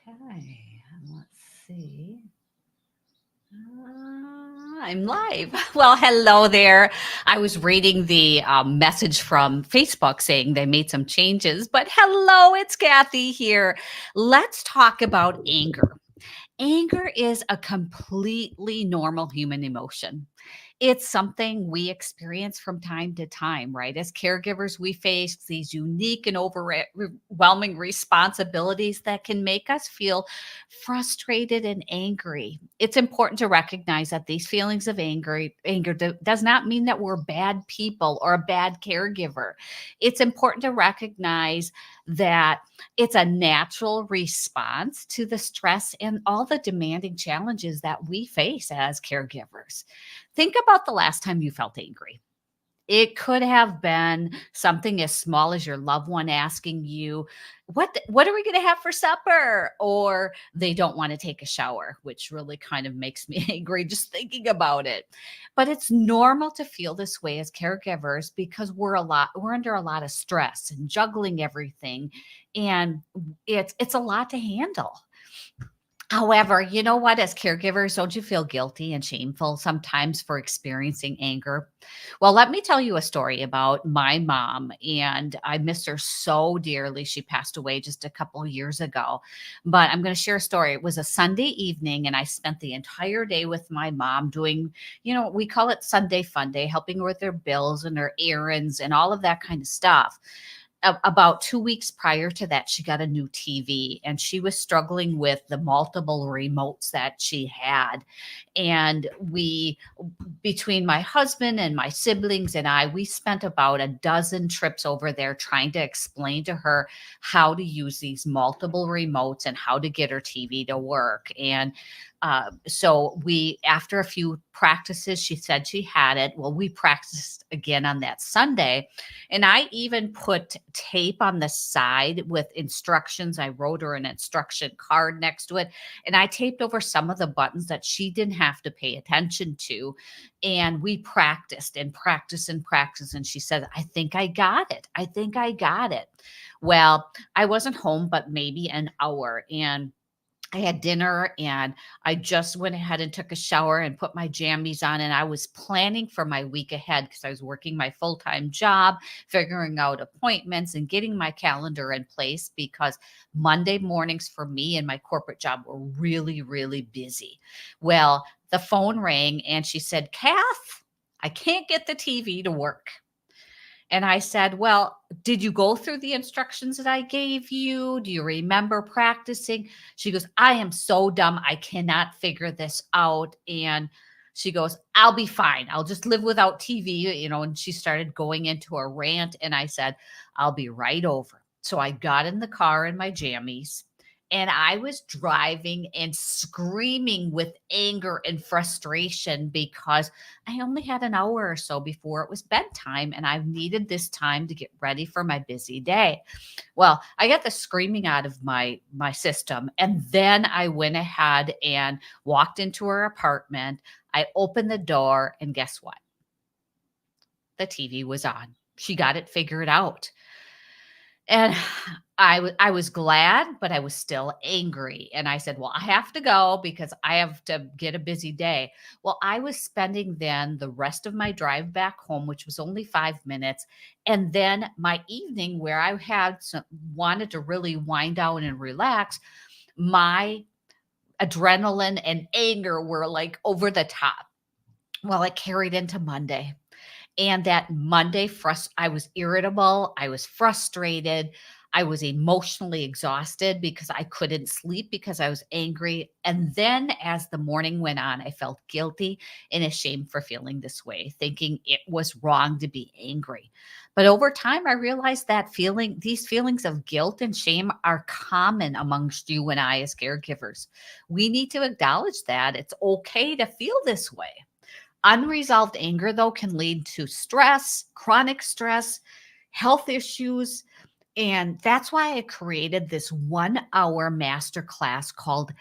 Okay, let's see. I'm live. Well, hello there. I was reading the message from Facebook saying they made some changes, but hello, it's Kathy here. Let's talk about anger. Anger is a completely normal human emotion. It's something we experience from time to time, right? As caregivers, we face these unique and overwhelming responsibilities that can make us feel frustrated and angry. It's important to recognize that these feelings of anger does not mean that we're bad people or a bad caregiver. It's important to recognize that it's a natural response to the stress and all the demanding challenges that we face as caregivers. Think about the last time you felt angry. It could have been something as small as your loved one asking you, what are we going to have for supper? Or they don't want to take a shower, which really kind of makes me angry just thinking about it. But it's normal to feel this way as caregivers because we're under a lot of stress and juggling everything, and it's a lot to handle. However, you know what? As caregivers, don't you feel guilty and shameful sometimes for experiencing anger? Well, let me tell you a story about my mom, and I miss her so dearly. She passed away just a couple of years ago, but I'm going to share a story. It was a Sunday evening, and I spent the entire day with my mom doing, we call it Sunday Fun Day, helping her with her bills and her errands and all of that kind of stuff. About 2 weeks prior to that, she got a new TV and she was struggling with the multiple remotes that she had. And between my husband and my siblings and we spent about a dozen trips over there trying to explain to her how to use these multiple remotes and how to get her TV to work. And after a few practices, she said she had it. Well, we practiced again on that Sunday. And I even put tape on the side with instructions. I wrote her an instruction card next to it. And I taped over some of the buttons that she didn't have to pay attention to. And we practiced and practiced and practiced. And she said, I think I got it. I think I got it. Well, I wasn't home, but maybe an hour. And I had dinner and I just went ahead and took a shower and put my jammies on. And I was planning for my week ahead because I was working my full time job, figuring out appointments and getting my calendar in place because Monday mornings for me and my corporate job were really, really busy. Well, the phone rang and she said, Kath, I can't get the TV to work. And I said, well, did you go through the instructions that I gave you? Do you remember practicing? She goes, I am so dumb. I cannot figure this out. And she goes, I'll be fine. I'll just live without TV, and she started going into a rant. And I said, I'll be right over. So I got in the car in my jammies and I was driving and screaming with anger and frustration because I only had an hour or so before it was bedtime and I needed this time to get ready for my busy day. Well, I got the screaming out of my system, and then I went ahead and walked into her apartment. I opened the door and guess what? The TV was on. She got it figured out. And I was glad, but I was still angry. And I said, well, I have to go because I have to get a busy day. Well, I was spending then the rest of my drive back home, which was only 5 minutes, and then my evening where I wanted to really wind down and relax. My adrenaline and anger were like over the top. Well, it carried into Monday. And that Monday, I was irritable. I was frustrated. I was emotionally exhausted because I couldn't sleep because I was angry. And then as the morning went on, I felt guilty and ashamed for feeling this way, thinking it was wrong to be angry. But over time, I realized that these feelings of guilt and shame are common amongst you and I as caregivers. We need to acknowledge that it's okay to feel this way. Unresolved anger, though, can lead to stress, chronic stress, health issues. And that's why I created this 1 hour masterclass called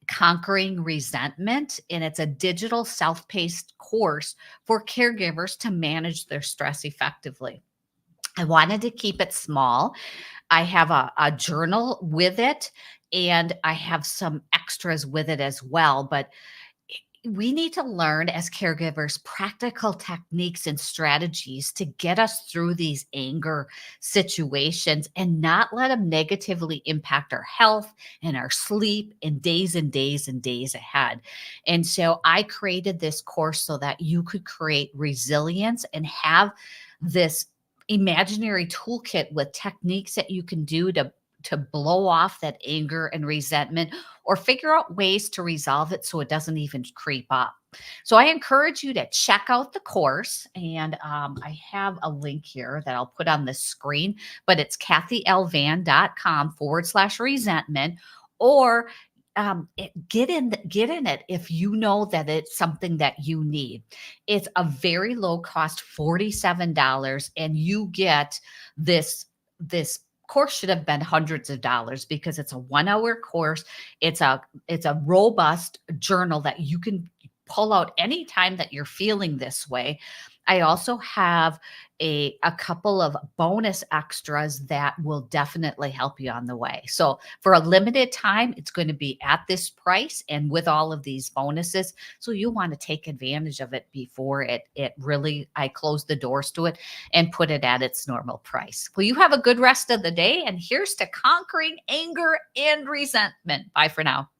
Conquering Resentment. And it's a digital self-paced course for caregivers to manage their stress effectively. I wanted to keep it small. I have a journal with it. and I have some extras with it as well. But we need to learn as caregivers practical techniques and strategies to get us through these anger situations and not let them negatively impact our health and our sleep in days and days and days ahead. And so I created this course so that you could create resilience and have this imaginary toolkit with techniques that you can do to blow off that anger and resentment, or figure out ways to resolve it so it doesn't even creep up. So I encourage you to check out the course. And I have a link here that I'll put on the screen, but it's kathylvan.com/resentment. Or get in it if you know that it's something that you need. It's a very low cost, $47, and you get this course should have been hundreds of dollars because it's a 1 hour course. It's a robust journal that you can pull out anytime that you're feeling this way. I also have a couple of bonus extras that will definitely help you on the way. So for a limited time, it's going to be at this price and with all of these bonuses. So you want to take advantage of it before it really I close the doors to it and put it at its normal price. Well, you have a good rest of the day, and here's to conquering anger and resentment. Bye for now.